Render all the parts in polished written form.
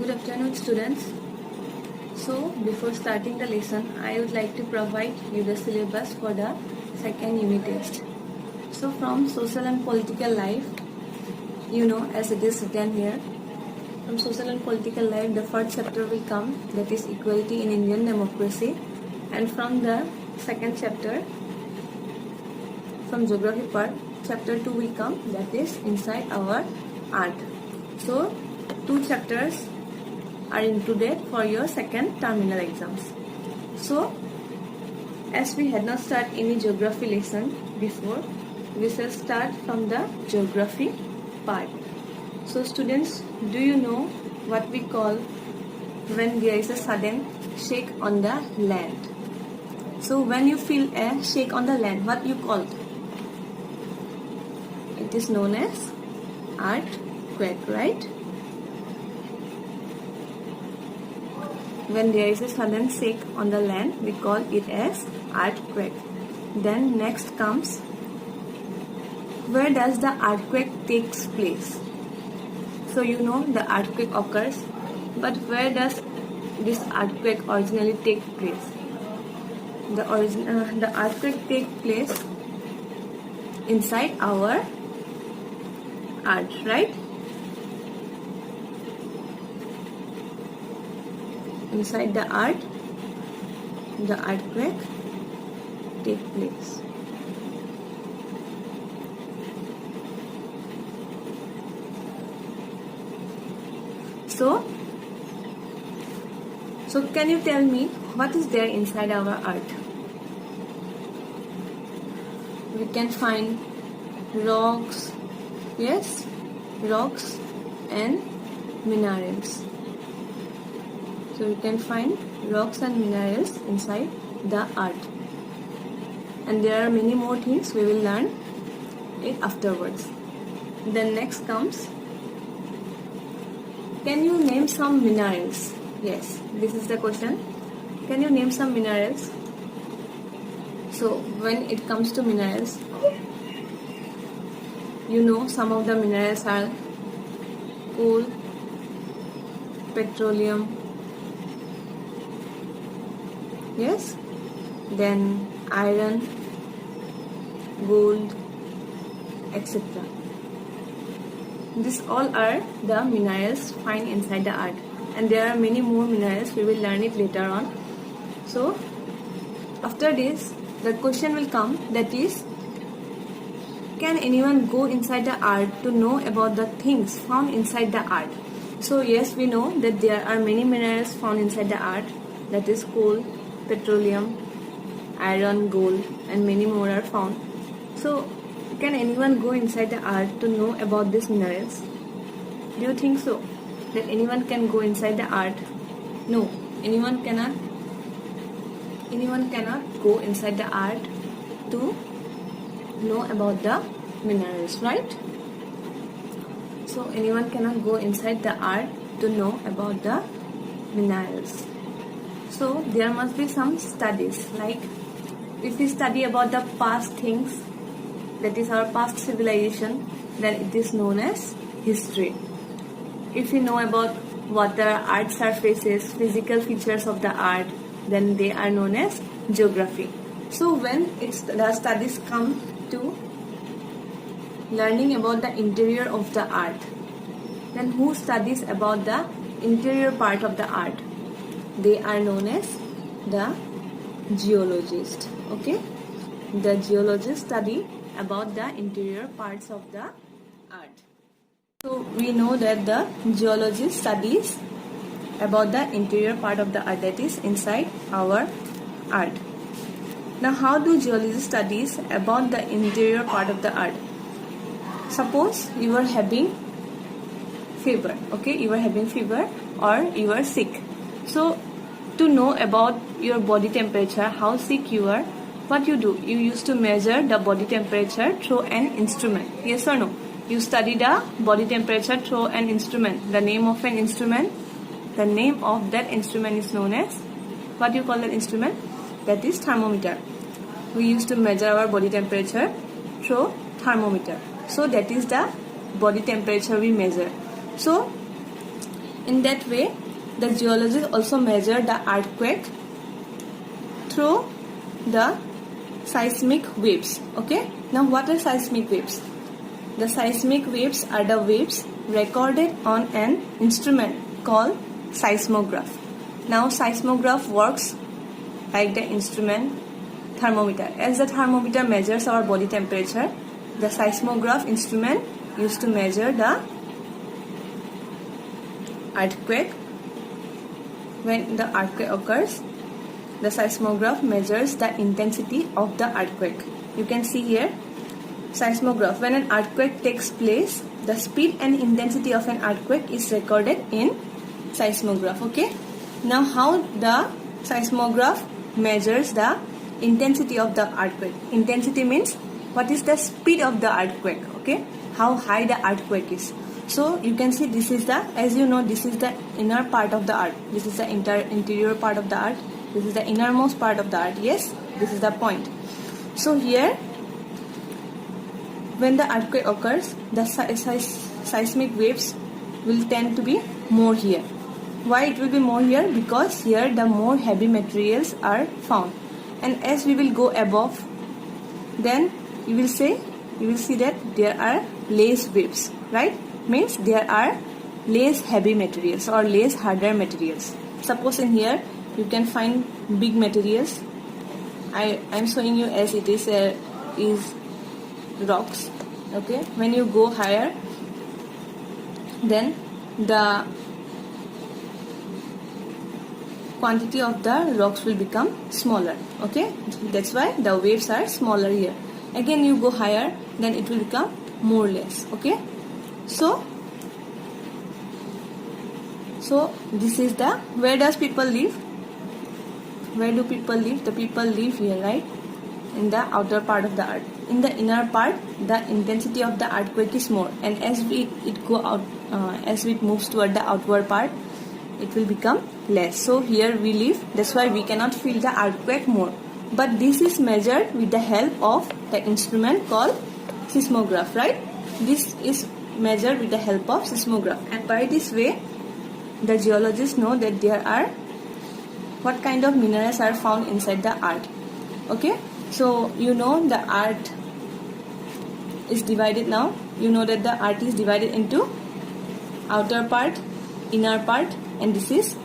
Good afternoon, students. So, before starting the lesson, I would like to provide you the syllabus for the second unit test. So, from social and political life, as it is written here, from social and political life, the first chapter will come, that is equality in Indian democracy, and from the second chapter, from geography part, chapter 2 will come, that is inside our art. So, two chapters are included for your second terminal exams. So, as we had not started any geography lesson before, we shall start from the geography part. So, students, do you know what we call when there is a sudden shake on the land? So, when you feel a shake on the land, what you call it? It is known as earthquake, right? When there is a sudden shake on the land, we call it as earthquake. Then next comes, where does the earthquake takes place? So you know the earthquake occurs, but where does this earthquake originally take place? The earthquake takes place inside our earth, right? Inside the earth, the earthquake takes place. So can you tell me what is there inside our earth? We can find rocks, yes, rocks and minerals. So you can find rocks and minerals inside the earth. And there are many more things we will learn it afterwards. Then next comes, can you name some minerals? Yes, this is the question. Can you name some minerals? So when it comes to minerals, you know some of the minerals are coal, petroleum, yes, then iron, gold, etc. These all are the minerals found inside the earth, and there are many more minerals. We will learn it later on. So after this, the question will come, that is, can anyone go inside the earth to know about the things found inside the earth? So yes, we know that there are many minerals found inside the earth, that is coal, petroleum, iron, gold, and many more are found. So, can anyone go inside the earth to know about these minerals? Do you think so? That anyone can go inside the earth? No, anyone cannot. Anyone cannot go inside the earth to know about the minerals, right? So, anyone cannot go inside the earth to know about the minerals. So there must be some studies, like if we study about the past things, that is our past civilization, then it is known as history. If we know about water, earth surfaces, physical features of the earth, then they are known as geography. So when the studies come to learning about the interior of the earth, then who studies about the interior part of the earth? They are known as the geologist. Okay, the geologists study about the interior parts of the earth. So we know that the geologist studies about the interior part of the earth, that is inside our earth. Now, how do geologists studies about the interior part of the earth? Suppose you are having fever. Okay, you are having fever or you are sick. So, to know about your body temperature, how sick you are, what you do? You used to measure the body temperature through an instrument. Yes or no? You study the body temperature through an instrument. The name of an instrument? The name of that instrument is known as, what you call that instrument? That is thermometer. We used to measure our body temperature through thermometer. So that is the body temperature we measure. So In that way, the geologists also measure the earthquake through the seismic waves. Okay, now what are seismic waves? The seismic waves are the waves recorded on an instrument called seismograph. Now seismograph works like the instrument thermometer. As the thermometer measures our body temperature, the seismograph instrument used to measure the earthquake. When the earthquake occurs, the seismograph measures the intensity of the earthquake. You can see here, seismograph. When an earthquake takes place, the speed and intensity of an earthquake is recorded in seismograph. Okay. Now how the seismograph measures the intensity of the earthquake? Intensity means what is the speed of the earthquake. Okay. How high the earthquake is. So you can see this is the, as you know, this is the inner part of the earth. This is the interior part of the earth. This is the innermost part of the earth. Yes, this is the point. So here, when the earthquake occurs, the seismic waves will tend to be more here. Why it will be more here? Because here the more heavy materials are found. And as we will go above, then you will see that there are less waves, right? Means there are less heavy materials or less harder materials. Suppose in here you can find big materials. I am showing you as it is rocks. Okay, when you go higher, then the quantity of the rocks will become smaller. Okay, that's why the waves are smaller here. Again you go higher, then it will become more less. Okay, so this is the, where does people live? Where do people live? The people live here, right? In the outer part of the earth. In the inner part, the intensity of the earthquake is more, and as it moves toward the outward part, it will become less. So here we live, that's why we cannot feel the earthquake more. But this is measured with the help of the instrument called seismograph, right? This is measured with the help of seismograph, and by this way the geologists know that there are what kind of minerals are found inside the earth. Okay, so you know the earth is divided now. You know that the earth is divided into outer part, inner part, and this is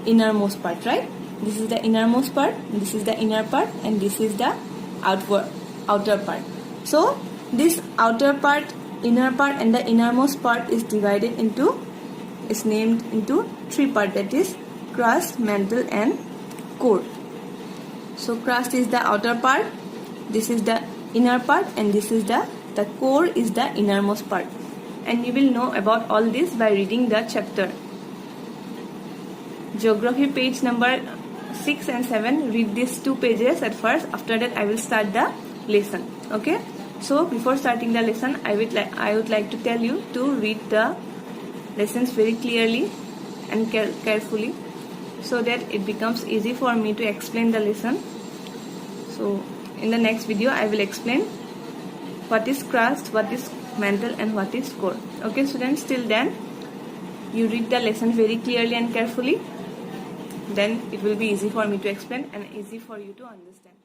innermost part, right? This is the innermost part, this is the inner part, and this is the outer part. So this outer part, inner part, and the innermost part is divided into, is named into three parts, that is crust, mantle, and core. So crust is the outer part, this is the inner part, and this is the core is the innermost part. And you will know about all this by reading the chapter. Geography page number 6 and 7. Read these 2 pages at first. After that I will start the lesson. Okay. So before starting the lesson, I would like to tell you to read the lessons very clearly and carefully, so that it becomes easy for me to explain the lesson. So in the next video I will explain what is crust, what is mantle, and what is core. Okay students, till then you read the lesson very clearly and carefully, then it will be easy for me to explain and easy for you to understand.